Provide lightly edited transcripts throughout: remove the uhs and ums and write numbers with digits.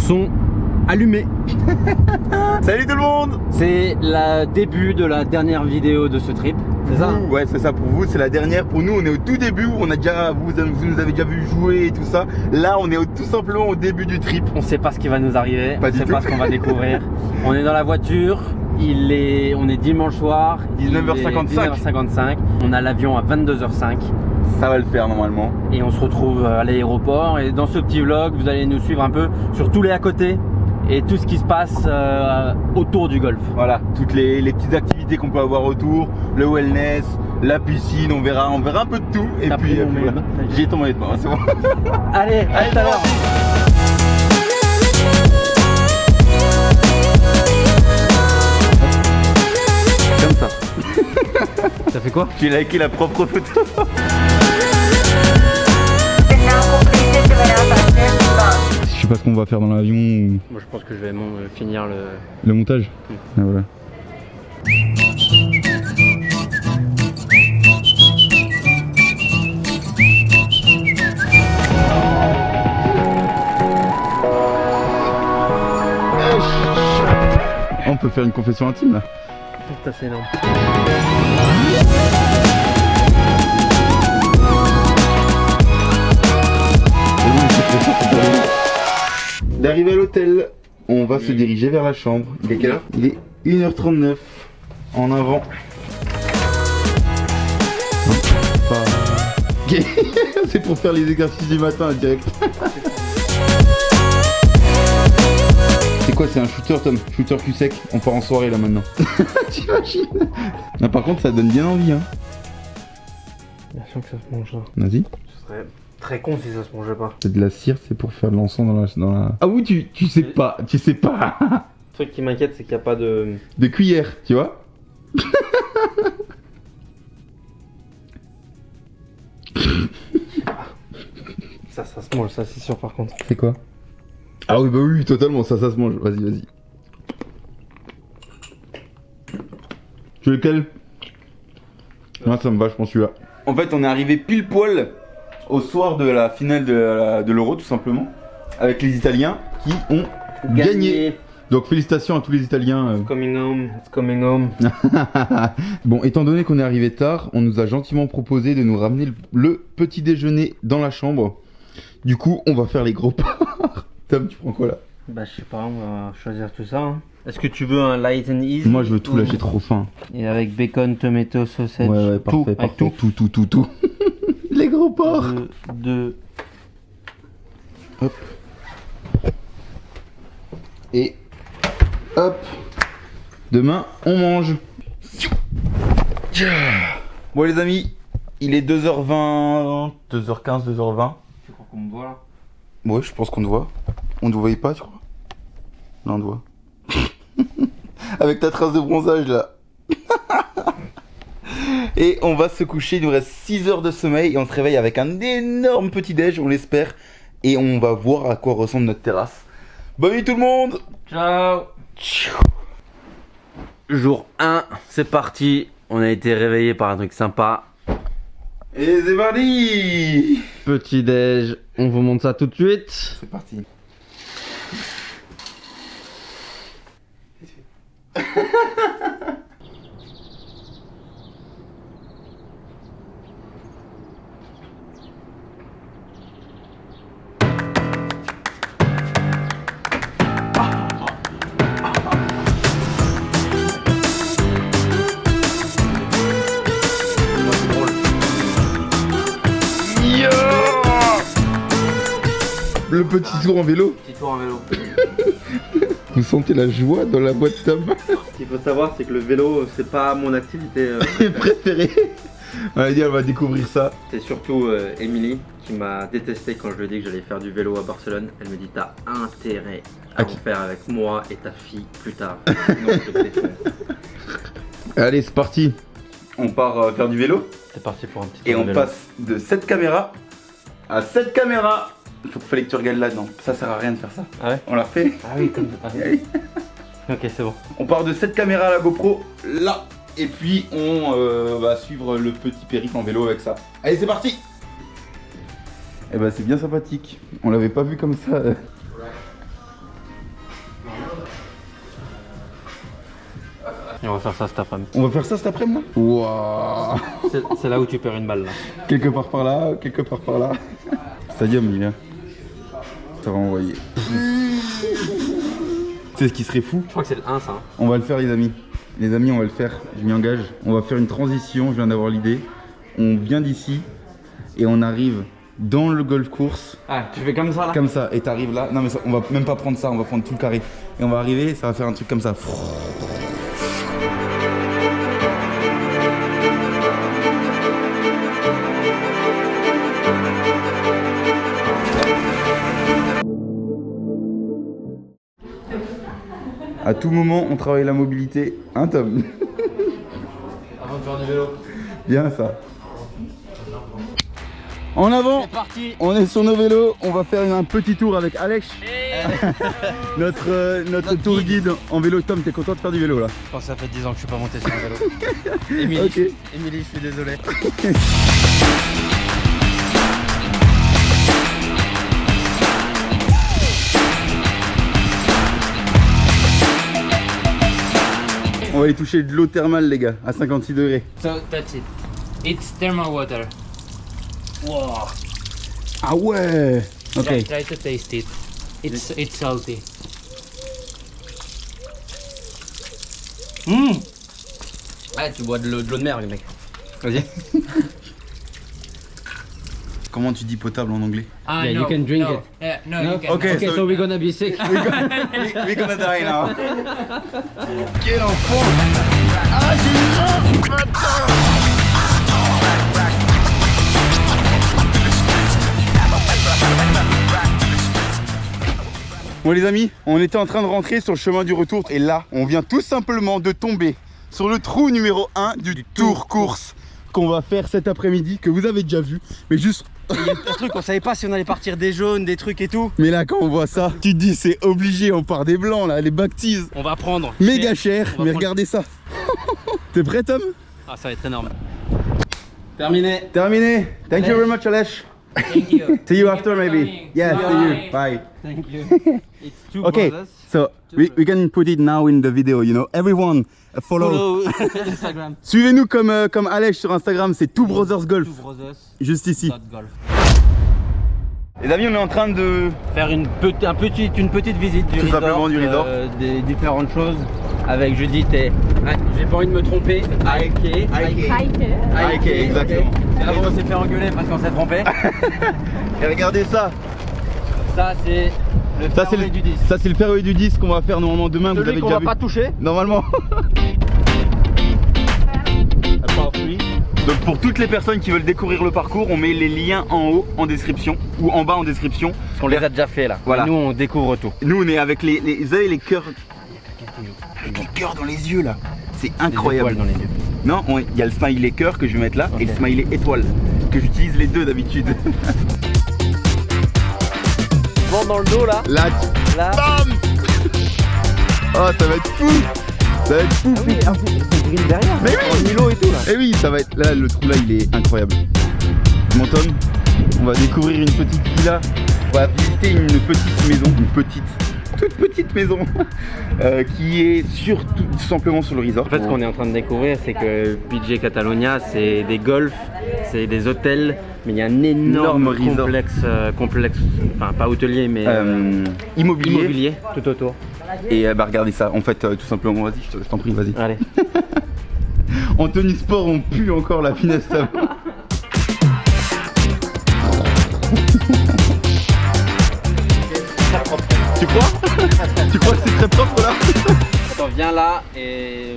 sont allumés. Salut tout le monde. C'est le début de la dernière vidéo de ce trip, c'est ça? Ouais, c'est ça pour vous, c'est la dernière. Pour nous, on est au tout début, on a déjà, vous nous avez déjà vu jouer et tout ça. Là, on est tout simplement au début du trip. On sait pas ce qui va nous arriver, Pas on du sait tout. pas ce qu'on va découvrir. On est dans la voiture, on est dimanche soir, 19h55. On a l'avion à 22h05 Ça va le faire normalement. et on se retrouve à l'aéroport. Et dans ce petit vlog, vous allez nous suivre un peu sur tous les à côté et tout ce qui se passe autour du golf. Voilà, toutes les petites activités qu'on peut avoir autour, le wellness, la piscine, on verra un peu de tout. Et T'as puis, pris mon maillot de bain, j'ai ton maillot de bain, c'est bon. Allez, à tout à l'heure. Comme ça. Ça fait quoi? J'ai liké la propre photo. Je sais pas ce qu'on va faire dans l'avion ou Moi je pense que je vais finir le montage. Ah, voilà. On peut faire une confession intime là. Putain, c'est énorme. D'arriver à l'hôtel, on va se diriger vers la chambre. Il est quelle heure? Il est 1h39 en avant. Ok. C'est pour faire les exercices du matin direct. C'est quoi, c'est un shooter Tom? Shooter cul sec, on part en soirée là maintenant. T'imagines? Non, par contre ça donne bien envie hein. Bien sûr que ça se mange là. Vas-y. Ce serait très con si ça se mangeait pas. C'est de la cire, c'est pour faire de l'encens dans la... Ah oui, tu sais pas, tu sais pas. Le truc qui m'inquiète c'est qu'il n'y a pas de... De cuillère, tu vois. Ça se mange, ça c'est sûr par contre. C'est quoi? Ah oui, bah oui, totalement, ça se mange. Vas-y, vas-y. Tu veux lequel? Moi, ça me va, je pense celui-là. En fait, on est arrivé pile poil au soir de la finale de l'Euro, tout simplement, avec les Italiens qui ont gagné. Donc, félicitations à tous les Italiens. Coming home, it's coming home. Bon, étant donné qu'on est arrivé tard, on nous a gentiment proposé de nous ramener le petit déjeuner dans la chambre. Du coup, on va faire les gros porcs. Tom, tu prends quoi là? Bah je sais pas, on va choisir tout ça. Hein. Est-ce que tu veux un light and easy? Moi, je veux tout, là, j'ai trop faim. Et avec bacon, tomato, sausage, Ouais, tout, parfait, avec parfait, tout. Les gros porcs. Deux. Hop. Et hop. Demain, on mange. Bon les amis, il est 2h20, 2h15, 2h20. Tu crois qu'on me voit là? Ouais, je pense qu'on te voit. On te voyait pas, tu crois? Non, on te voit. Avec ta trace de bronzage là. Et on va se coucher, il nous reste 6 heures de sommeil et on se réveille avec un énorme petit déj, on l'espère. Et on va voir à quoi ressemble notre terrasse. Bonne nuit tout le monde. Ciao. Jour 1, c'est parti. On a été réveillé par un truc sympa. Et c'est parti. Petit déj, on vous montre ça tout de suite. C'est parti. Le petit tour en vélo. Petit tour en vélo. Vous sentez la joie dans la boîte Tom? Ce qu'il faut savoir, c'est que le vélo, c'est pas mon activité préférée. Allez, on va découvrir ça. C'est surtout Émilie qui m'a détesté quand je lui ai dit que j'allais faire du vélo à Barcelone. Elle me dit t'as intérêt à en faire avec moi et ta fille plus tard. Donc je te défends. Allez, c'est parti. On part faire du vélo. C'est parti pour un petit Et tour on de vélo. passe de cette caméra à cette caméra. Fallait que tu regardes là-dedans. Ça sert à rien de faire ça. Ah ouais? On l'a refait. Ah oui, comme ça. Allez. Ok, c'est bon. On part de cette caméra à la GoPro là. Et puis on va suivre le petit périple en vélo avec ça. Allez, c'est parti. Et bah c'est bien sympathique. On l'avait pas vu comme ça. Et on va faire ça cet après-midi. On va faire ça cet après-midi là. Waouh. C'est là où tu perds une balle là. Quelque part par là, quelque part par là. Stadium, il est là. Ça va envoyer. Tu sais ce qui serait fou? Je crois que c'est le 1 ça. On va le faire les amis. Les amis, on va le faire. Je m'y engage. On va faire une transition, je viens d'avoir l'idée. On vient d'ici et on arrive dans le golf course. Ah, tu fais comme ça là? Comme ça, et t'arrives là. Non mais ça, on va même pas prendre ça, on va prendre tout le carré. Et on va arriver, ça va faire un truc comme ça. À tout moment, on travaille la mobilité. Hein, Tom? Avant de faire du vélo. Bien ça. En avant, C'est parti. on est sur nos vélos, on va faire un petit tour avec Alex. notre tour guide en vélo. Tom, t'es content de faire du vélo là? Je pense que ça fait 10 ans que je suis pas monté sur un vélo. Émilie, Ok. Émilie, je suis désolé. On va aller toucher de l'eau thermale les gars, à 56 degrés. So that's it. It's thermal water. Wow. Ah ouais. Ok. Try to taste it. It's salty. Ouais, tu bois de l'eau de mer, le mec. Vas-y. Comment tu dis potable en anglais? Ah Yeah, no, you can drink no. it. No, No? you can. Okay. Okay, so we're gonna be sick. We're gonna die now. Quel enfant! Ah, Bon les amis, on était en train de rentrer sur le chemin du retour et là, on vient tout simplement de tomber sur le trou numéro 1 du tour course qu'on va faire cet après-midi, que vous avez déjà vu, mais juste... Il y a un truc, on savait pas si on allait partir des jaunes, des trucs et tout. Mais là quand on voit ça, tu te dis c'est obligé, on part des blancs là, les baptises. On va prendre. Méga cher, On va mais prendre- regardez ça. T'es prêt Tom? Ah, ça va être énorme. Terminé. Terminé. Thank you very much Alesh. Thank you. See you Thank after for maybe. coming. Yeah, see you. Bye. Bye. Thank you. It's two Okay, brothers. so we can put it now in the video, you know. Everyone follow. Follow Instagram. Suivez-nous comme Alesh sur Instagram, c'est Two Brothers Golf, Two brothers. juste ici. Golf. Les amis, on est en train de... Faire une petite visite du Tout resort. simplement du resort. Des différentes choses. Avec Judith et... Ah, j'ai pas envie de me tromper. Aike. Aike, exactement. Et là, on s'est fait engueuler parce qu'on s'est trompé. Et regardez ça. Ça, c'est le Ça c'est fairway du 10. le fairway du 10 qu'on va faire normalement demain, vous Celui avez qu'on déjà va vu. pas toucher. Normalement. Donc pour toutes les personnes qui veulent découvrir le parcours, on met les liens en haut en description ou en bas en description. On les a déjà fait là. Voilà. Et nous, on découvre tout. Nous on est avec vous avez les cœurs. Avec les cœurs dans les yeux là. C'est incroyable. Des étoiles dans les yeux. Non, il y a le smiley cœur que je vais mettre là Ok. et le smiley étoile que j'utilise les deux d'habitude. Vent dans le dos là. Là, Là. bam. Oh, ça va être fou. Ça va être fou. Ah oui, c'est green derrière. Mais oui. En îlot et tout là. Et oui, ça va être là, le trou là, il est incroyable. Mon Tom, on va découvrir une petite villa. On va visiter une petite maison, toute petite maison qui est tout simplement sur le resort. En fait, ce qu'on est en train de découvrir, c'est que PG Catalonia, c'est des golfs, c'est des hôtels, mais il y a un énorme resort. complexe, enfin pas hôtelier, mais Immobilier. tout autour. Et bah regardez ça, en fait tout simplement, vas-y, je t'en prie, vas-y. Allez. En tenue sport, on pue encore la finesse. Tu crois? Tu crois que c'est très propre là? Attends, viens là et...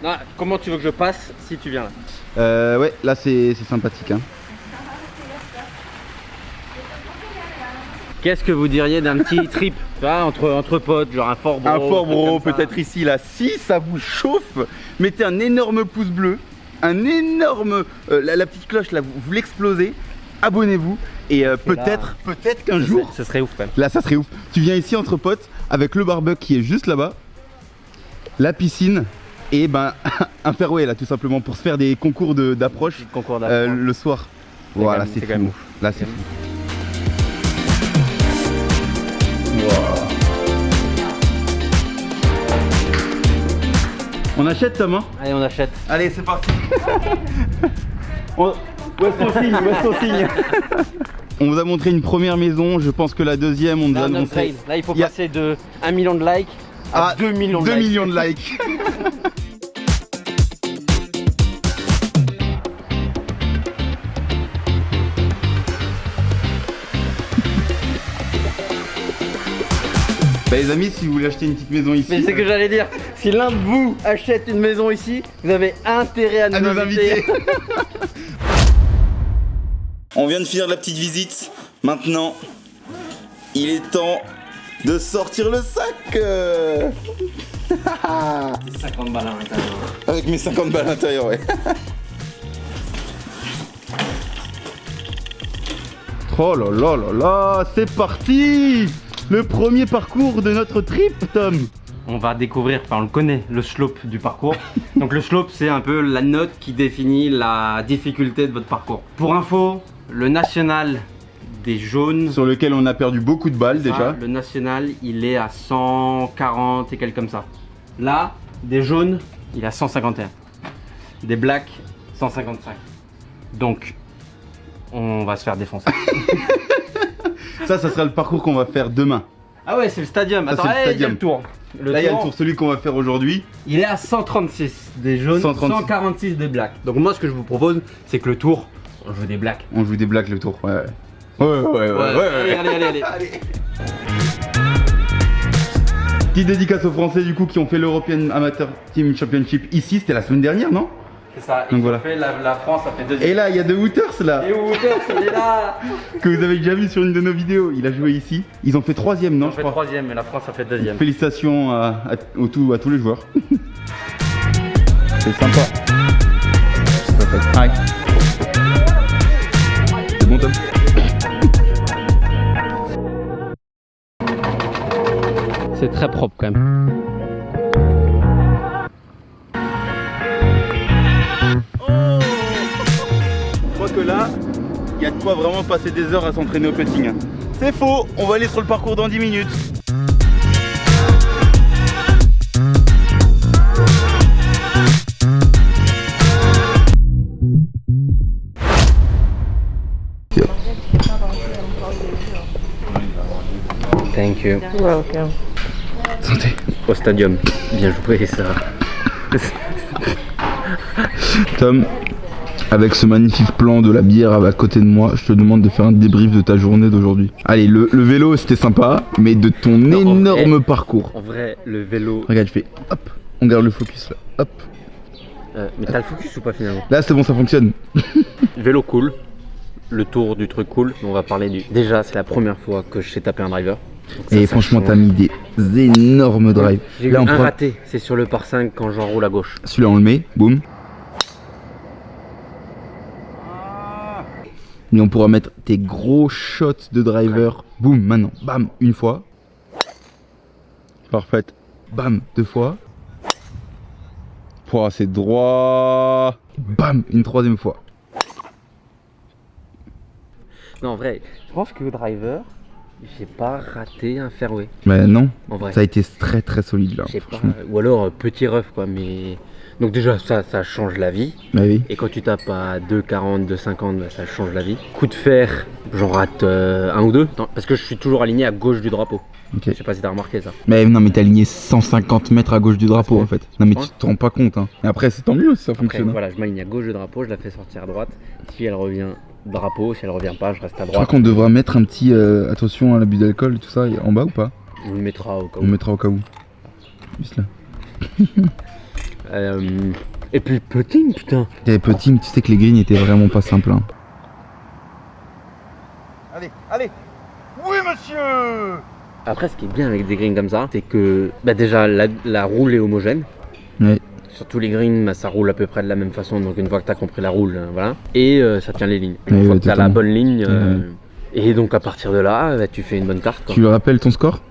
Non, comment tu veux que je passe si tu viens là? Ouais, là c'est sympathique hein. Qu'est-ce que vous diriez d'un petit trip, tu vois, entre potes, genre un Fort Bro? Un Fort truc Bro, comme ça. peut-être ici là. Si ça vous chauffe, mettez un énorme pouce bleu, un énorme... la petite cloche là, vous l'explosez. Abonnez-vous et peut-être qu'un jour... Ce serait ouf quand même. Là ça serait ouf. Tu viens ici entre potes avec le barbecue qui est juste là-bas, la piscine et ben un fairway là tout simplement pour se faire des concours d'approche Concours d'approche. le soir. quand Voilà, même- c'est c'est quand même fou. ouf. Là c'est fou. On achète Tom hein? Allez, on achète. Allez, c'est parti. Où est-ce qu'on signe? Où est-ce qu'on signe? On vous a montré une première maison, je pense que la deuxième, on nous a annoncé... Là, il faut passer de 1 million de likes à 2 millions de likes. 2 millions de likes. Bah les amis, si vous voulez acheter une petite maison ici... Mais c'est ce que j'allais dire, si l'un de vous achète une maison ici, vous avez intérêt à nous inviter. On vient de finir la petite visite, maintenant il est temps de sortir le sac. 50 balles à l'intérieur. Avec mes 50 balles à l'intérieur, ouais. Oh là là là là, c'est parti! Le premier parcours de notre trip, Tom. On va découvrir, enfin on le connaît, le slope du parcours. Donc le slope, c'est un peu la note qui définit la difficulté de votre parcours. Pour info, le national des jaunes... Sur lequel on a perdu beaucoup de balles déjà. Le national, il est à 140 et quelques comme ça. Là, des jaunes, il est à 151. Des blacks, 155. Donc, on va se faire défoncer. Ça sera le parcours qu'on va faire demain. Ah ouais, c'est le stadium. Ça, attends, c'est le stadium. il y a le tour. Là, il y a le tour, celui qu'on va faire aujourd'hui. Il est à 136 des jaunes, 136. 146 des blacks. Donc moi, ce que je vous propose, c'est que le tour, on joue des blacks. On joue des blacks le tour, ouais. Allez. Petite dédicace aux Français du coup qui ont fait l'European Amateur Team Championship ici, c'était la semaine dernière, non? C'est ça, donc voilà. Fait la France a fait deuxième. Et là, il y a The Wooters là. Et Wooters, il est là. Que vous avez déjà vu sur une de nos vidéos, il a joué ici. Ils ont fait troisième, non? Ils ont fait troisième et la France a fait deuxième. Félicitations à tous les joueurs. C'est sympa. Hi. C'est bon Tom? C'est très propre quand même. Je crois que là, il y a de quoi vraiment passer des heures à s'entraîner au putting. Hein. C'est faux, on va aller sur le parcours dans 10 minutes. Thank you. You're welcome. Santé. Au stadium. Bien joué ça. Tom, avec ce magnifique plan de la bière à côté de moi, je te demande de faire un débrief de ta journée d'aujourd'hui. Allez, le vélo c'était sympa, mais de ton énorme parcours. En vrai, le vélo... Regarde, je fais hop, on garde le focus là, hop. Mais t'as le focus ou pas finalement? Là c'est bon, ça fonctionne. Vélo cool, le tour du truc cool, on va parler du... Déjà, c'est la première fois que je sais taper un driver. Ça, et franchement, t'as mis des énormes drives. J'ai eu un raté, c'est sur le par 5 quand j'enroule à gauche. Celui-là on le met, boum. Mais on pourra mettre tes gros shots de driver, boum, maintenant, bam, une fois. Parfait, bam, deux fois. Pouah, c'est droit, bam, une troisième fois. Non, en vrai, je pense que au driver, j'ai pas raté un fairway. Mais non, en vrai. Ça a été très très solide là. Pas, ou alors petit rough quoi, mais... Donc déjà ça change la vie. Bah oui. Et quand tu tapes à 2,40, 2,50, bah, ça change la vie. Coup de fer, j'en rate un ou deux. Parce que je suis toujours aligné à gauche du drapeau. Okay. Je sais pas si t'as remarqué ça. Mais non, mais t'es aligné 150 mètres à gauche du drapeau en fait. Non mais tu te rends pas compte hein. Et après c'est tant mieux si ça fonctionne. Voilà, je m'aligne à gauche du drapeau, je la fais sortir à droite. Si elle revient drapeau, si elle revient pas, je reste à droite. Je crois qu'on devra mettre un petit attention à l'abus d'alcool et tout ça en bas ou pas? On le mettra au cas où. On le mettra au cas où. Juste là. Et puis putting putain. Et putting, tu sais que les greens étaient vraiment pas simples hein. Allez. Oui monsieur. Après ce qui est bien avec des greens comme ça, c'est que bah, déjà la roule est homogène. Ouais. Sur tous les greens, bah, ça roule à peu près de la même façon, donc une fois que tu as compris la roule, voilà. Et ça tient les lignes. Une fois que tu as la bonne ligne, et donc à partir de là, bah, tu fais une bonne carte. Quoi. Tu rappelles ton score?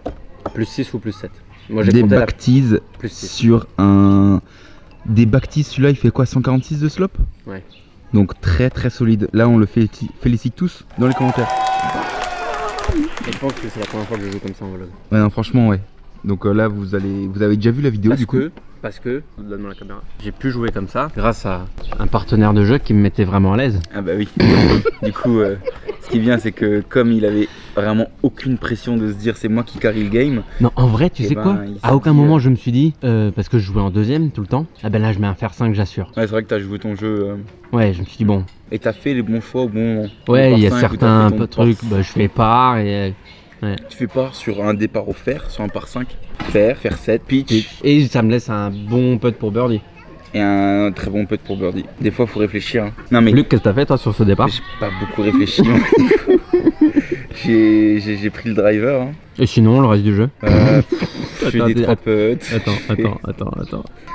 Plus 6 ou plus 7. Moi j'ai des backtees sur un... Des backtees, celui-là il fait quoi, 146 de slope? Ouais. Donc très très solide. Là on le félicite tous dans les commentaires. Et je pense que c'est la première fois que je joue comme ça en vlog. Ouais non franchement ouais. Donc là, vous avez déjà vu la vidéo du coup. Parce que, donne-moi la caméra, j'ai pu jouer comme ça grâce à un partenaire de jeu qui me mettait vraiment à l'aise. Ah bah oui. Du coup, ce qui vient, c'est que comme il avait vraiment aucune pression de se dire c'est moi qui carry le game. Non, en vrai, tu sais quoi, à aucun moment je me suis dit, parce que je jouais en deuxième tout le temps, ah ben là je mets un fer 5, j'assure. Ouais, c'est vrai que t'as joué ton jeu. Ouais, je me suis dit bon. Et t'as fait les bons choix au bon moment. Ouais, il y a certains trucs, bah, je fais part et... Ouais. Tu fais part sur un départ au fer, sur un par 5. Fer 7, pitch. Et ça me laisse un bon putt pour birdie. Et un très bon putt pour birdie. Des fois, faut réfléchir. Hein. Non, mais Luc, qu'est-ce que t'as fait toi sur ce départ? j'ai pas beaucoup réfléchi. J'ai pris le driver. Hein. Et sinon, le reste du jeu? Je fais des 3 putts. Attends.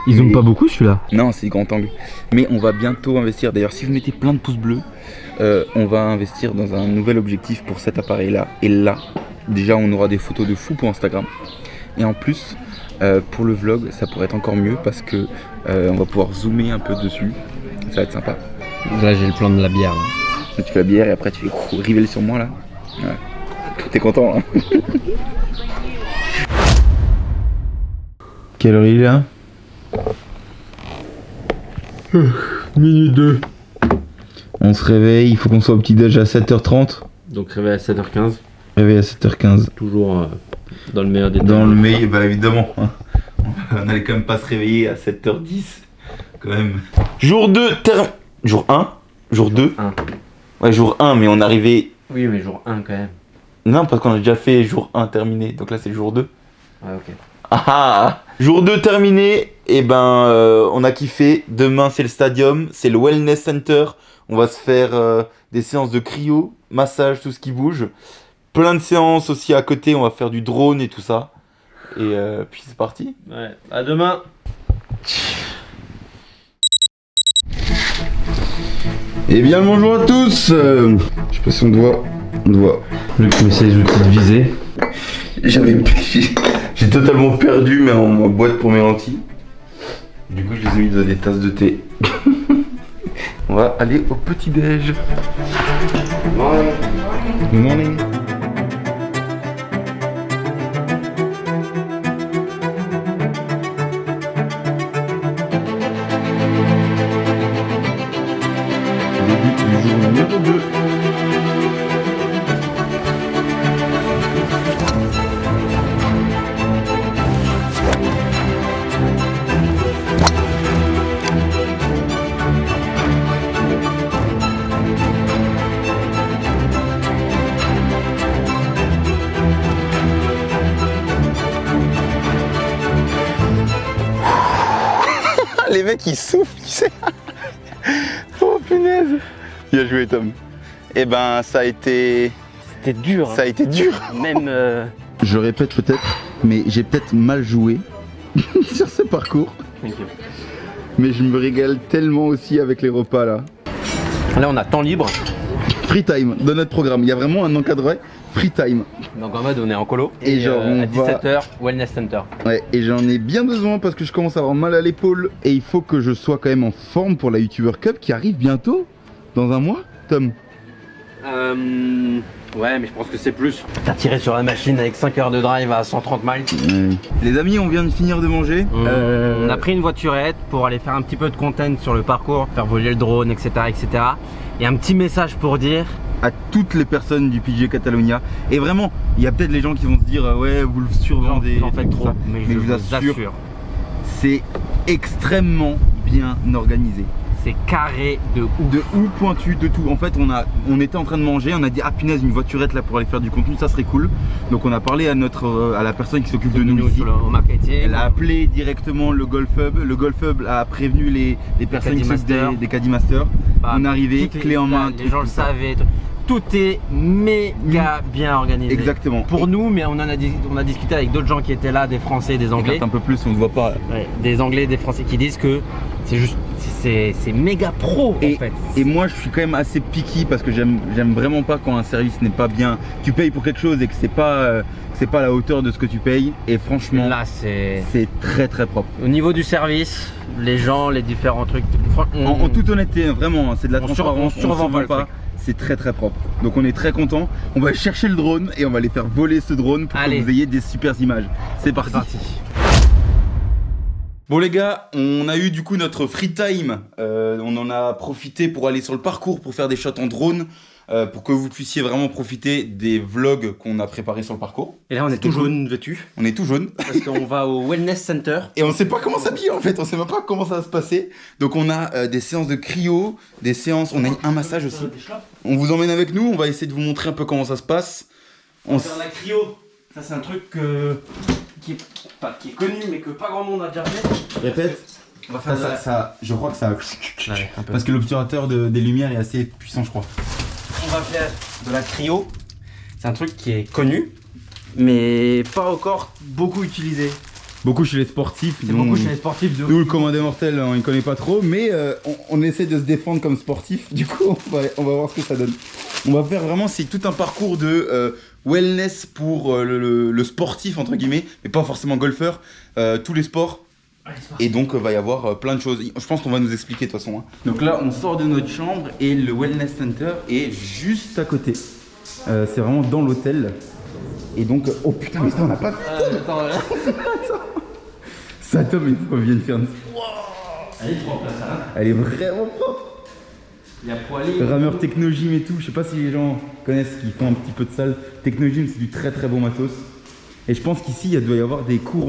Ils zooment pas beaucoup celui-là? Non, c'est grand angle. Mais on va bientôt investir. D'ailleurs, si vous mettez plein de pouces bleus, on va investir dans un nouvel objectif pour cet appareil-là. Et là, déjà, on aura des photos de fou pour Instagram. Et en plus, pour le vlog, ça pourrait être encore mieux parce que on va pouvoir zoomer un peu dessus. Ça va être sympa. Là, j'ai le plan de la bière. Là. Tu fais la bière et après tu fais rivel sur moi là. Ouais. T'es content là. Quelle heure il est là? Minute 2. On se réveille, il faut qu'on soit au petit-déj à 7h30. Donc réveil à 7h15. Réveil à 7h15. Toujours dans le meilleur des temps. Dans le meilleur, bah évidemment. Hein. On allait quand même pas se réveiller à 7h10. Quand même. Jour 2, Jour 1 Jour 2 1. Ouais, jour 1, mais on arrivait. Oui, mais jour 1 quand même. Non, parce qu'on a déjà fait jour 1 terminé. Donc là, c'est le jour 2. Ouais, ok. Ah, jour 2 terminé. Et ben, on a kiffé. Demain, c'est le stadium. C'est le Wellness Center. On va se faire des séances de cryo, massage, tout ce qui bouge. Plein de séances aussi à côté. On va faire du drone et tout ça. Et puis c'est parti. Ouais, à demain. Eh bien, bonjour à tous. Je sais pas si on te voit. On te voit. Luc met ses outils de visée. J'ai totalement perdu ma boîte pour mes lentilles. Du coup, je les ai mis dans des tasses de thé. On va aller au petit-déj. Good morning. Début du jour numéro 2. Les mecs ils soufflent, tu sais. Oh punaise. Bien joué Tom. Eh ben ça a été... C'était dur. Ça a été dur. Même... Je répète peut-être, mais j'ai peut-être mal joué sur ce parcours. Mais je me régale tellement aussi avec les repas là. Là on a temps libre. Free time dans notre programme. Il y a vraiment un encadré free time. Donc en mode on est en colo. Et genre on à va... 17h, Wellness Center. Ouais, et j'en ai bien besoin parce que je commence à avoir mal à l'épaule. Et il faut que je sois quand même en forme pour la YouTuber Cup qui arrive bientôt. Dans un mois, Tom. Ouais, mais je pense que c'est plus. T'as tiré sur la machine avec 5 heures de drive à 130 miles. Les amis, on vient de finir de manger. On a pris une voiturette pour aller faire un petit peu de content sur le parcours, faire voler le drone, etc. etc. Et un petit message pour dire à toutes les personnes du PGA Catalonia. Et vraiment, il y a peut-être les gens qui vont se dire ouais, vous le survendez. En fait trop, mais je vous assure. C'est extrêmement bien organisé. C'est carré de ouf. De ouf, pointu, de tout. En fait, on était en train de manger, on a dit ah punaise, une voiturette là pour aller faire du contenu, ça serait cool. Donc on a parlé à la personne qui s'occupe de nous ici. Au marketing. Elle a appelé directement le Golf Hub. Le Golf Hub a prévenu les personnes qui s'occupent des Caddy Masters. Bah, on est arrivé, clé en main. Les gens le savaient. Tout est méga bien organisé. Exactement. Pour nous, mais on a discuté avec d'autres gens qui étaient là, des Français, des Anglais. Un peu plus, on ne voit pas. Ouais, des Anglais, des Français qui disent que c'est juste, c'est méga pro en fait. Et moi, je suis quand même assez picky parce que j'aime vraiment pas quand un service n'est pas bien. Tu payes pour quelque chose et que c'est pas à la hauteur de ce que tu payes. Et franchement, là, c'est très très propre. Au niveau du service, les gens, les différents trucs. En toute honnêteté, vraiment, c'est de la transparence. On survend pas. c'est très très propre. Donc on est très content. On va chercher le drone et on va aller faire voler ce drone pour que vous ayez des super images. C'est parti. Bon les gars, on a eu du coup notre free time. On en a profité pour aller sur le parcours pour faire des shots en drone. Pour que vous puissiez vraiment profiter des vlogs qu'on a préparés sur le parcours. Et là on est tout jaune vêtu. On est tout jaune. Parce qu'on va au Wellness Center. Et on sait pas comment s'habiller en fait, on sait même pas comment ça va se passer. Donc on a des séances de cryo, des séances, on a un massage aussi. On vous emmène avec nous, on va essayer de vous montrer un peu comment ça se passe. On va faire la cryo, ça c'est un truc qui est connu mais que pas grand monde a déjà fait. Répète. On va faire ça, je crois que ça... Ouais, un peu. Parce que l'obturateur des lumières est assez puissant je crois. On va faire de la cryo. C'est un truc qui est connu, mais pas encore beaucoup utilisé. Beaucoup chez les sportifs. Beaucoup chez les sportifs. Nous, le commandé mortel, on ne connaît pas trop, mais on essaie de se défendre comme sportif. Du coup, on va voir ce que ça donne. On va faire vraiment, c'est tout un parcours de wellness pour le sportif, entre guillemets, mais pas forcément golfeur, tous les sports. Et donc va y avoir plein de choses. Je pense qu'on va nous expliquer de toute façon. Hein. Donc là on sort de notre chambre et le Wellness Center est juste à côté. C'est vraiment dans l'hôtel. Et donc... Oh putain mais ça on a pas... Attends. Ça Tom il faut qu'on vienne faire... Elle est propre la salle. Elle est vraiment propre. Il y a poilé. Rameur Technogym et tout. Je sais pas si les gens connaissent qui font un petit peu de salle. Technogym c'est du très très bon matos. Et je pense qu'ici il doit y avoir des cours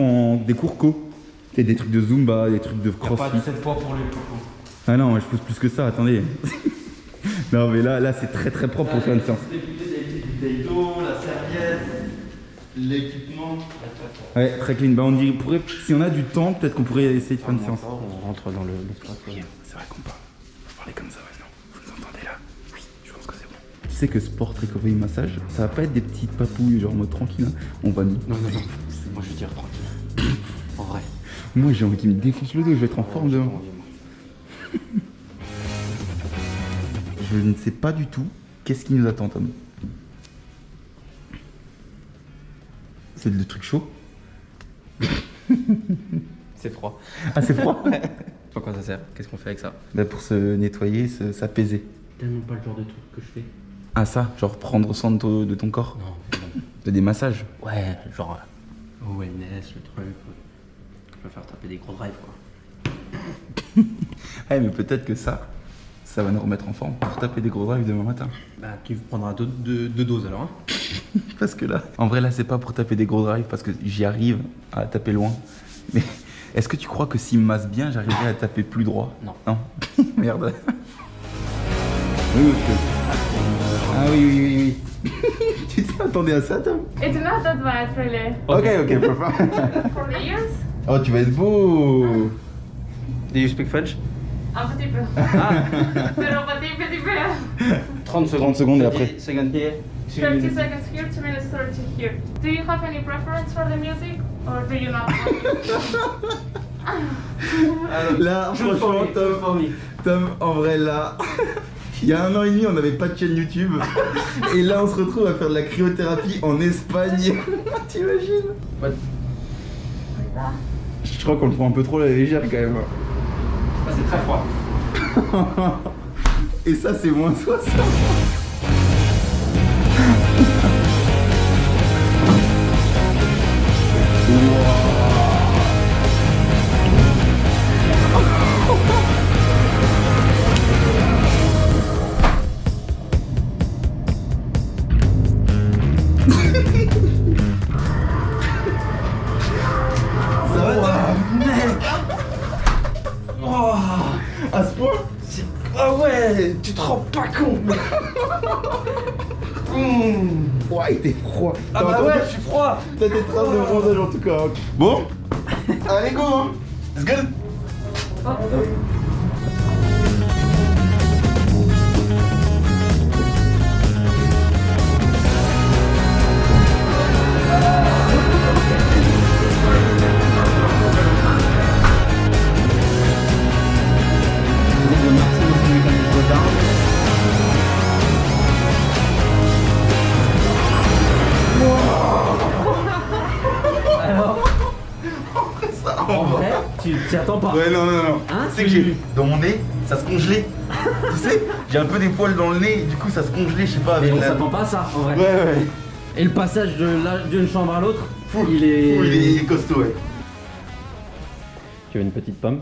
co. Des trucs de Zumba, des trucs de crossfit. Il n'y a pas 17 poids pour les cocos. Ah non, je pousse plus que ça, attendez. Non mais là c'est très très propre pour faire une séance. Les dos, la serviette, l'équipement. Ouais, très clean. Bah on dit, si on a du temps, peut-être qu'on pourrait essayer de faire une séance. On rentre dans l'espace. C'est vrai qu'on parle. On va parler comme ça maintenant. Vous nous entendez là? Oui, je pense que c'est bon. Tu sais que Sport Recovery Massage, ça va pas être des petites papouilles genre en mode tranquille. Hein. On va nous. Non. Moi je veux dire tranquille. En vrai. Moi j'ai envie qu'il me défonce le dos, je vais être en forme demain. Je ne sais pas du tout qu'est-ce qui nous attend, Tom. C'est le truc chaud. C'est froid. Ah c'est froid. Je sais pas quoi ça sert. Qu'est-ce qu'on fait avec ça? Bah pour se nettoyer, s'apaiser. Tellement pas le genre de truc que je fais. Ah ça, genre prendre soin de ton corps. Non. De des massages. Ouais, genre wellness, le truc. Je vais faire taper des gros drives quoi. Eh mais peut-être que ça va nous remettre en forme pour taper des gros drives demain matin. Bah tu prendras deux doses alors hein. Parce que là, en vrai là c'est pas pour taper des gros drives parce que j'y arrive à taper loin. Mais est-ce que tu crois que s'il me masse bien, j'arriverai à taper plus droit? Non. Non. Merde. Oui monsieur. Ah oui. Tu t'attendais à ça Tom? It's not that bad, really. Ok, perfect. For the ears, Oh tu vas être beau. Do you speak French? un petit peu. Pero petit peu. 30 secondes. 30 secondes et après. 30 secondes here. 30 seconds here, 2 minutes 30 here. Do you have any preference for the music? Or do you not? Là, franchement, Tom, en vrai, là, il y a 1 an et demi, on n'avait pas de chaîne YouTube. Et là, on se retrouve à faire de la cryothérapie en Espagne. T'imagines? Ouais. Je crois qu'on le prend un peu trop à la légère quand même. Ça c'est très froid. Et ça, c'est moins 60. À ce point? Ah ouais, tu te rends pas compte. Ouais, il était froid. Ah bah ouais, je suis froid. T'as des traces de bronzage en tout cas. Bon, allez go hein. Let's go. En vrai, tu t'y attends pas. Ouais, non. Hein, C'est que j'ai dans mon nez, ça se congelait. Tu sais, j'ai un peu des poils dans le nez, et du coup ça se congelait, je sais pas. Mais Avec on la... s'attend pas à ça en vrai. Ouais. Et le passage d'une chambre à l'autre, il il est costaud, ouais. Tu veux une petite pomme?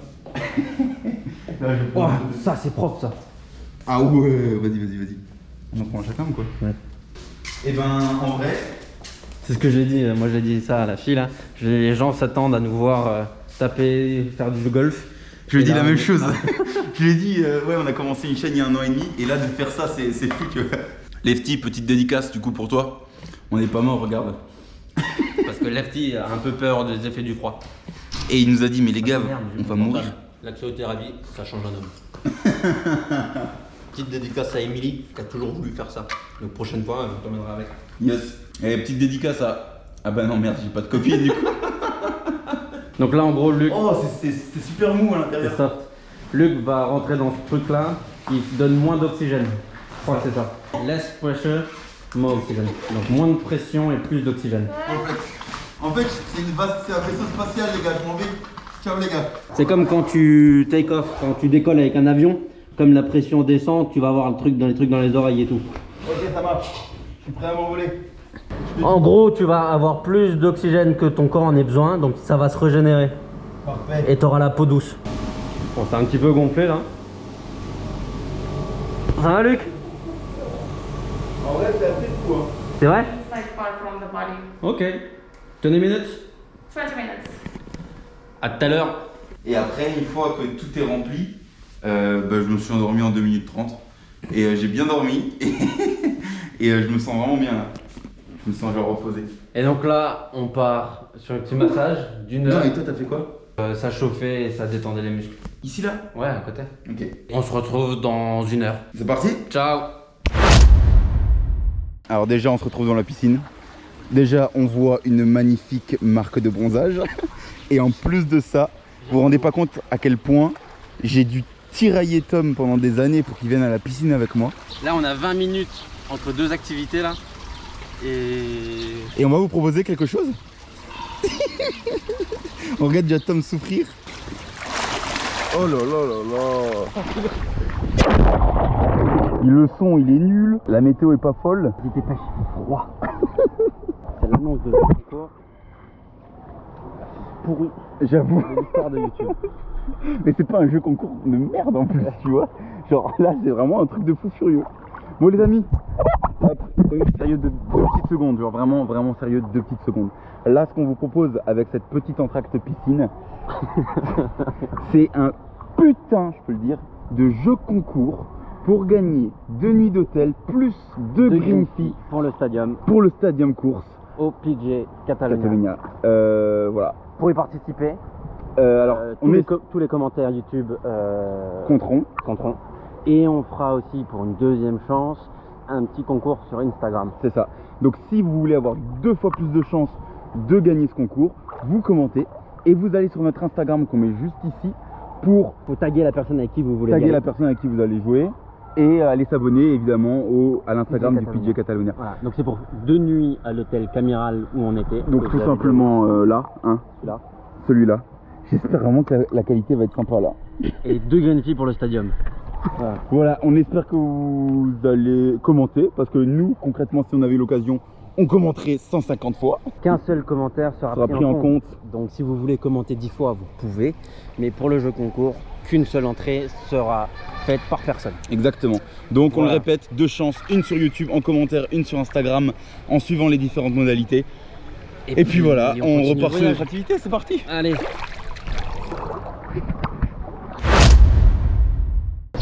Là, je Oh, ça c'est propre ça. Ah ouais, vas-y. On en prend chacun ou quoi? Ouais. Et ben en vrai. C'est ce que j'ai dit, moi j'ai dit ça à la fille là. Les gens s'attendent à nous voir taper, faire du golf. Je lui ai dit là, la même chose. Je lui ai dit, ouais, on a commencé une chaîne il y a 1 an et demi, et là de faire ça, c'est fou que. Lefty, petite dédicace du coup pour toi. On n'est pas mort, regarde. Parce que Lefty a un peu peur des effets du froid. Et il nous a dit, mais les gars, on va mourir. La cryothérapie, ça change un homme. Petite dédicace à Emily qui a toujours voulu faire ça. Donc prochaine fois, on t'emmènera avec. Yes. Et petite dédicace à. Ah bah non, merde, j'ai pas de copine du coup. Donc là en gros, Luc, Oh, c'est super mou à l'intérieur. c'est soft. Luc va rentrer dans ce truc là qui donne moins d'oxygène. Je crois que c'est ça. Less pressure, more oxygène. Donc moins de pression et plus d'oxygène. En fait, c'est un vaisseau spatial, les gars, je m'en vais. Ciao, les gars. C'est comme quand tu take off, quand tu décolles avec un avion, comme la pression descend, tu vas avoir le truc dans les oreilles et tout. Ok, ça marche. Je suis prêt à m'envoler. En gros, tu vas avoir plus d'oxygène que ton corps en ait besoin, donc ça va se régénérer. Parfait. Et tu auras la peau douce. Bon, c'est un petit peu gonflé là. Ça va, Luc? En vrai, c'est assez fou, hein. C'est vrai? It's like far from the body. Ok. 20 minutes? 20 minutes. À tout à l'heure. Et après, une fois que tout est rempli, je me suis endormi en 2 minutes 30. Et j'ai bien dormi. Et je me sens vraiment bien là. Je me sens genre reposé. Et donc là, on part sur un petit massage d'une heure. Non, et toi, t'as fait quoi? Ça chauffait et ça détendait les muscles. Ici là? Ouais, à côté. Ok. On se retrouve dans 1 heure. C'est parti? Ciao. Alors déjà, on se retrouve dans la piscine. Déjà, on voit une magnifique marque de bronzage. Et en plus de ça, vous vous rendez pas compte à quel point j'ai dû tirailler Tom pendant des années pour qu'il vienne à la piscine avec moi. Là, on a 20 minutes entre deux activités là. Et on va vous proposer quelque chose. On regarde déjà Tom souffrir. Oh là là là là. Le son il est nul, la météo est pas folle. J'étais pas froid. C'est l'annonce de concours. Pourri. J'avoue. De l'histoire de YouTube. Mais c'est pas un jeu concours de merde en plus, tu vois. Genre là c'est vraiment un truc de fou furieux. Bon les amis, hop, soyez sérieux de 2 petites secondes, genre vraiment sérieux de 2 petites secondes. Là ce qu'on vous propose avec cette petite entracte piscine, c'est un putain, je peux le dire, de jeu concours pour gagner 2 nuits d'hôtel plus 2 green fees pour le stadium. pour le stadium course Au PG Catalonia. Voilà. Pour y participer, Alors on est tous les commentaires YouTube compteront. compteront. Et on fera aussi pour une deuxième chance un petit concours sur Instagram. C'est ça. Donc si vous voulez avoir 2 fois plus de chances de gagner ce concours, vous commentez et vous allez sur notre Instagram qu'on met juste ici pour Faut taguer la personne avec qui vous voulez taguer gagner. la personne avec qui vous allez jouer et aller s'abonner évidemment à l'Instagram du PG Catalonia. Voilà. Donc c'est pour 2 nuits à l'hôtel Camiral où on était. Donc tout simplement là, hein, Celui-là. celui-là. J'espère vraiment que la qualité va être sympa là. Et 2 green fees pour le stadium. Voilà, on espère que vous allez commenter parce que nous concrètement si on avait l'occasion on commenterait 150 fois. Qu'un seul commentaire sera Pris en compte. Donc si vous voulez commenter 10 fois, vous pouvez. Mais pour le jeu concours, qu'une seule entrée sera faite par personne. Exactement. Donc on Voilà. le répète, 2 chances, une sur YouTube en commentaire, une sur Instagram en suivant les différentes modalités. Et puis voilà, on continue repart le sur voyage. notre activité, c'est parti. Allez.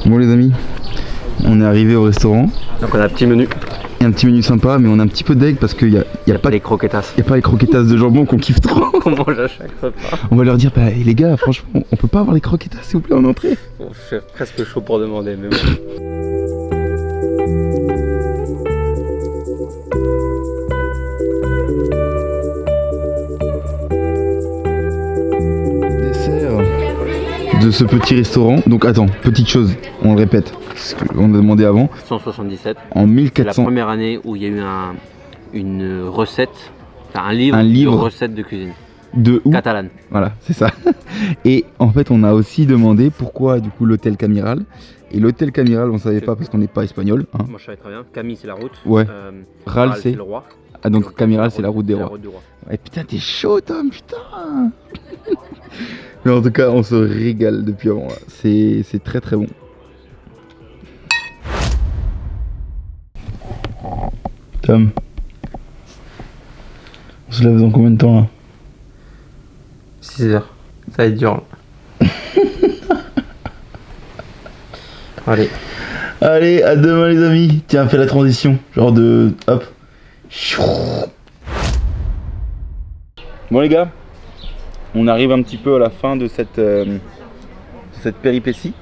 Bon les amis, on est arrivé au restaurant. Donc on a un petit menu. Il y a un petit menu sympa mais on est un petit peu deg parce qu'il y a pas les croquetas. y a pas les croquetas de jambon qu'on kiffe trop. On mange à chaque repas. On va leur dire bah les gars franchement on peut pas avoir les croquetas s'il vous plaît en entrée. On fait presque chaud pour demander, mais bon. Dessert de ce petit restaurant. Donc attends, petite chose, on le répète, ce qu'on a demandé avant. 177. En C'est la 1400. première année où il y a eu une recette, enfin un livre Un livre. de recettes de cuisine. De où? Catalane. Voilà, c'est ça. Et en fait, on a aussi demandé pourquoi du coup l'hôtel Camiral. Et l'hôtel Camiral, on savait pas parce qu'on n'est pas espagnol. Hein. Moi je savais très bien. Camille c'est la route. Ouais. Ral c'est le roi. Ah donc Camiral c'est la route des La rois. route du roi. Ouais, putain, t'es chaud, Tom, putain. Mais en tout cas, on se régale depuis avant. Là. C'est très très bon. Tom, on se lève dans combien de temps là? 6 heures. Ça va être dur là. Allez. Allez, à demain les amis. Tiens, fais la transition. Genre de... Hop. Bon les gars, on arrive un petit peu à la fin de cette péripétie.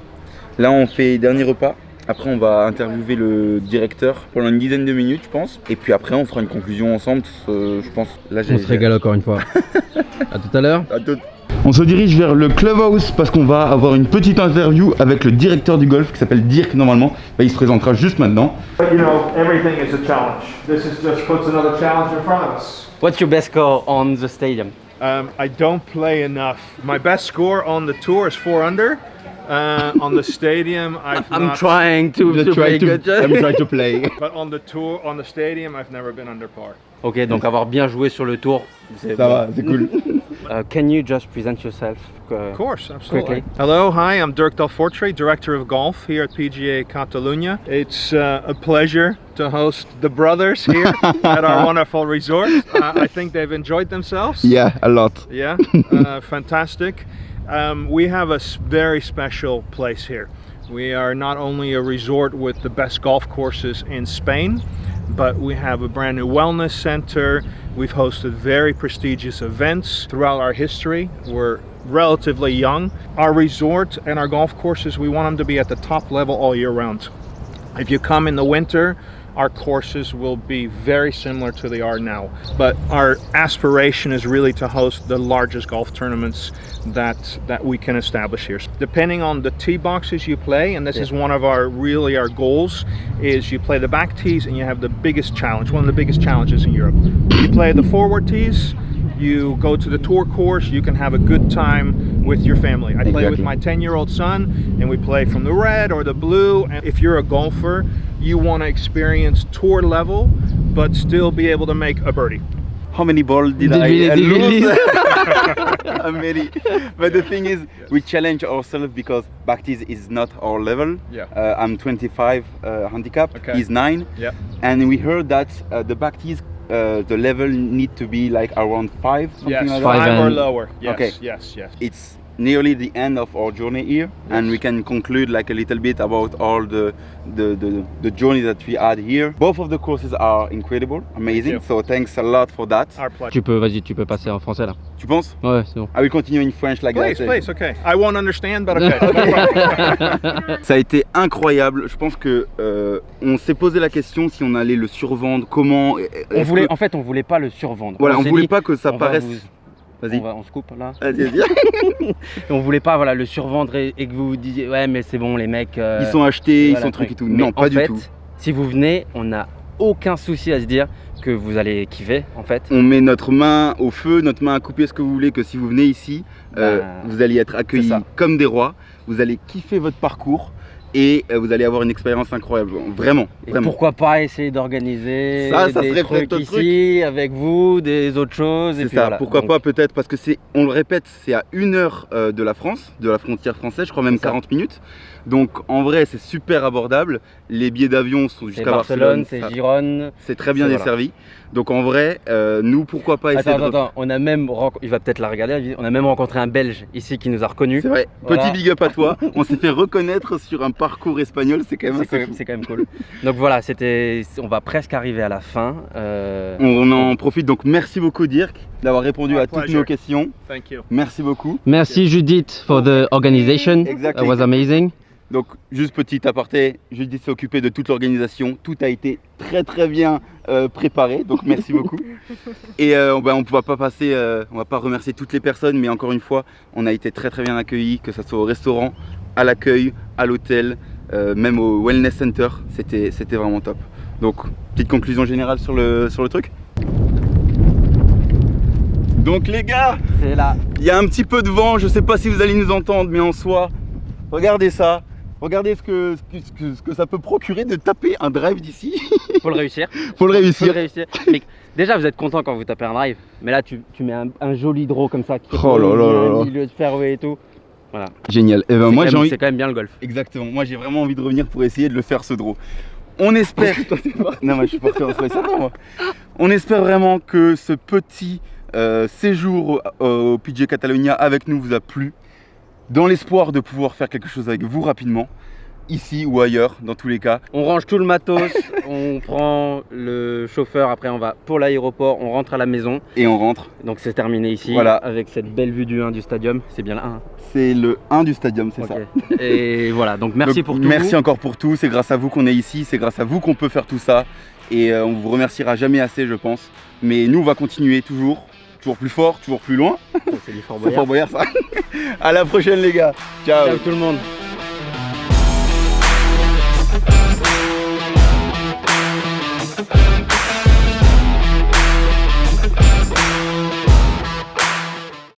Là on fait dernier repas. Après on va interviewer le directeur pendant une dizaine de minutes je pense. Et puis après on fera une conclusion ensemble. Je pense. Là, On se régale encore une fois. À tout à l'heure. À tout. On se dirige vers le clubhouse parce qu'on va avoir une petite interview avec le directeur du golf qui s'appelle Dirk normalement. Bah, il se présentera juste maintenant. But you know, everything is a challenge. This is just puts another challenge in front of us. What's your best score on the stadium? I don't play enough. My best score on the tour is 4 under. On the stadium, I'm trying to play good. I'm trying to play. But on the tour, on the stadium, I've never been under par. Ok, donc avoir bien joué sur le tour. Ça va, c'est cool. Can you just present yourself? Of course, absolutely. Quickly. Hello, hi, I'm Dirk Delfortre, Director of Golf here at PGA Catalunya. It's a pleasure to host the brothers here at our wonderful resort. I think they've enjoyed themselves. Yeah, a lot. Yeah, fantastic. We have a very special place here. We are not only a resort with the best golf courses in Spain, but we have a brand new wellness center. We've hosted very prestigious events throughout our history. We're relatively young. Our resort and our golf courses, we want them to be at the top level all year round. If you come in the winter, our courses will be very similar to they are now. But our aspiration is really to host the largest golf tournaments that we can establish here. Depending on the tee boxes you play, and this is one of our goals, is you play the back tees and you have the biggest challenge, one of the biggest challenges in Europe. You play the forward tees, you go to the tour course, you can have a good time with your family. I play with my 10-year-old son and we play from the red or the blue. And if you're a golfer, you want to experience tour level but still be able to make a birdie. How many balls did I lose? Many. But the thing is, we challenge ourselves because back tees is not our level. Yeah. I'm 25 handicap, Okay. he's 9. Yeah. And we heard that the back tees, the level need to be like around 5, something Yes, like 5 that. or lower. Yes, Okay. yes. It's nearly the end of our journey here, and we can conclude like a little bit about all the journey that we had here. Both of the courses are incredible, amazing. you. So thanks a lot for that. Our pleasure. Tu peux passer en français là. Tu penses? Ouais, c'est bon. I will continue in French like Please, that. please, okay. I won't understand, but okay. No problem. Ça a été incroyable. Je pense que on s'est posé la question si on allait le survendre, comment. On voulait pas le survendre. Voilà, on s'est voulait dit, pas que ça on va paraisse. vous- Vas-y. On se coupe là. Vas-y, vas-y. On voulait pas le survendre et que vous vous disiez ouais mais c'est bon les mecs. Ils sont achetés, ils voilà, sont trucs et tout. Mais Non, pas en du fait, tout. Si vous venez, on n'a aucun souci à se dire que vous allez kiffer en fait. On met notre main au feu, notre main à couper ce que vous voulez, que si vous venez ici, vous allez être accueillis c'est ça. comme des rois, vous allez kiffer votre parcours et vous allez avoir une expérience incroyable, vraiment, Et vraiment. pourquoi pas essayer d'organiser Ça des serait trucs peut-être autre ici avec vous, des autres choses. Et C'est puis ça, voilà. pourquoi Donc, pas peut-être, parce que c'est, on le répète, c'est à 1 heure de la France, de la frontière française, je crois même C'est ça. 40 minutes. Donc en vrai c'est super abordable, les billets d'avion sont C'est jusqu'à Barcelone, c'est ça- Gérone. c'est très bien c'est desservi. Donc en vrai, nous pourquoi pas essayer Attends, on a même il va peut-être la regarder. On a même rencontré un Belge ici qui nous a reconnus. C'est vrai, Voilà. petit big up à toi, on s'est fait reconnaître sur un parcours espagnol, c'est quand même assez fou. C'est quand même cool. Donc voilà, on va presque arriver à la fin. On en profite, donc merci beaucoup Dirk d'avoir répondu My à toutes pleasure. nos questions. Thank you. Merci beaucoup. Merci Judith for the organization. Exactly. It was amazing. Donc juste petit aparté, Judith s'est occupée de toute l'organisation, tout a été très bien préparé, donc merci beaucoup. Et on va pas passer, on va pas remercier toutes les personnes, mais encore une fois, on a été très bien accueillis, que ce soit au restaurant, à l'accueil, à l'hôtel, même au wellness center, c'était vraiment top. Donc petite conclusion générale sur le truc. Donc les gars, C'est là. il y a un petit peu de vent, je sais pas si vous allez nous entendre, mais en soi, regardez ça. Regardez ce que ça peut procurer de taper un drive d'ici. Faut le réussir. Faut le réussir. Faut le réussir. Mais déjà, vous êtes content quand vous tapez un drive. Mais là, tu mets un joli draw comme ça qui Oh là là là là. au milieu de fairway et tout. Voilà. Génial. Et ben moi j'ai envie. C'est quand même bien le golf. Exactement. Moi j'ai vraiment envie de revenir pour essayer de le faire ce draw. On espère. Non mais je suis parti en soirée, ça va moi. On espère vraiment que ce petit séjour au PGA Catalunya avec nous vous a plu. Dans l'espoir de pouvoir faire quelque chose avec vous rapidement, ici ou ailleurs, dans tous les cas. On range tout le matos, on prend le chauffeur, après on va pour l'aéroport, on rentre à la maison. Et on rentre. Donc c'est terminé ici, Voilà. avec cette belle vue du 1 du stadium. C'est bien là 1. C'est le 1 du stadium, c'est Ok. ça. Et voilà, donc merci Donc, pour tout. Merci encore pour tout, c'est grâce à vous qu'on est ici, c'est grâce à vous qu'on peut faire tout ça. Et on vous remerciera jamais assez, je pense. Mais nous, on va continuer toujours plus fort, toujours plus loin. C'est du Fort C'est Boyard. Fort Boyard ça. À la prochaine les gars. Ciao. Ciao tout le monde.